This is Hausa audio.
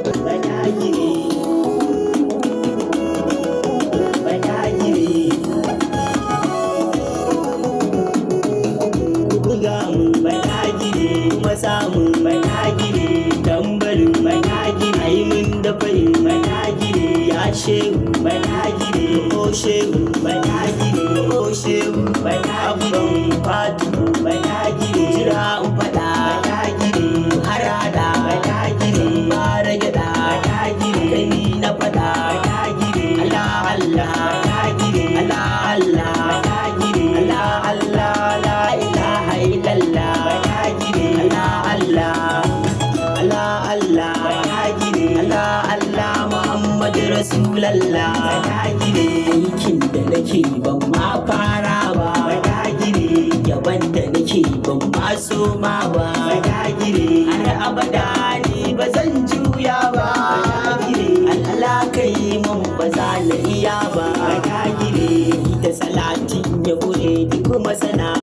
Badagiri, badagiri, buga mun badagiri, kuma samun badagiri, tambarin badagiri, ai mun da farin badagiri, ya shehu badagiri, o shehu badagiri, o shehu badagiri, fatu badagiri, jira in fada badagiri, harada badagiri, bara gada badagiri, kani na fada badagiri, Allah Allah badagiri, Allah Allah badagiri, Allah Allah la ilaha illallah badagiri, Allah Allah Allah Allah badagiri, Allah Allah Muhammad Rasulallah badagiri, aikin da nake ban ma fara ba badagiri, yaban da nake ban ma soma ba badagiri, har abada ni ba zan juya ba badagiri, Allah kai mun ba za na iya ba badagiri, da salatin ya bude duk masana